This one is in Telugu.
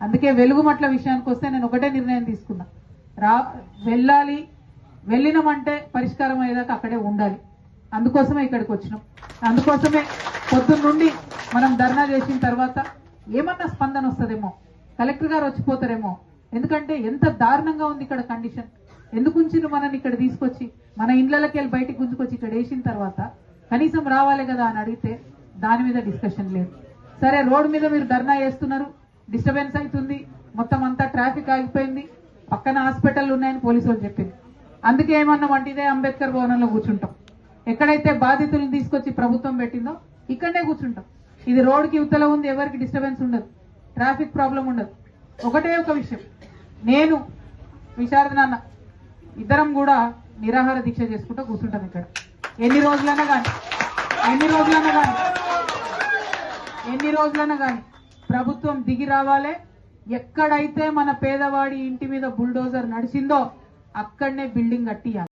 అందుకే వెలుగుమట్ల విషయానికి వస్తే నేను ఒకటే నిర్ణయం తీసుకున్నా, వెళ్ళాలి, వెళ్ళినామంటే పరిష్కారం అయ్యేదాకా అక్కడే ఉండాలి. అందుకోసమే ఇక్కడికి వచ్చినాం. అందుకోసమే పొద్దున్న నుండి మనం ధర్నా చేసిన తర్వాత ఏమన్నా స్పందన వస్తుందేమో, కలెక్టర్ గారు వచ్చిపోతారేమో, ఎందుకంటే ఎంత దారుణంగా ఉంది ఇక్కడ కండిషన్. ఎందుకు ఉంచిండ్రు మనని ఇక్కడ తీసుకొచ్చి, మన ఇండ్లకి వెళ్ళి బయటికి గుంజుకొచ్చి ఇక్కడ వేసిన తర్వాత కనీసం రావాలి కదా అని అడిగితే దాని మీద డిస్కషన్ లేదు. సరే, రోడ్డు మీద మీరు ధర్నా చేస్తున్నారు, డిస్టర్బెన్స్ అవుతుంది, మొత్తం అంతా ట్రాఫిక్ ఆగిపోయింది, పక్కన హాస్పిటల్ ఉన్నాయని పోలీసు వాళ్ళు చెప్పింది. అందుకే ఏమన్నామంటే ఇదే అంబేద్కర్ భవనంలో కూర్చుంటాం. ఎక్కడైతే బాధితులను తీసుకొచ్చి ప్రభుత్వం పెట్టిందో ఇక్కడనే కూర్చుంటాం. ఇది రోడ్డుకి ఇవతల ఉంది, ఎవరికి డిస్టర్బెన్స్ ఉండదు, ట్రాఫిక్ ప్రాబ్లం ఉండదు. ఒకటే ఒక విషయం, నేను విశారద నాన్న ఇద్దరం కూడా నిరాహార దీక్ష చేసుకుంటూ కూర్చుంటాం ఇక్కడ. ఎన్ని రోజులైనా కానీ ప్రభుత్వం దిగి రావాలి. ఎక్కడైతే మన పేదవాడి ఇంటి మీద బుల్డోజర్ నడిచిందో అక్కడనే బిల్డింగ్ కట్టియాలి.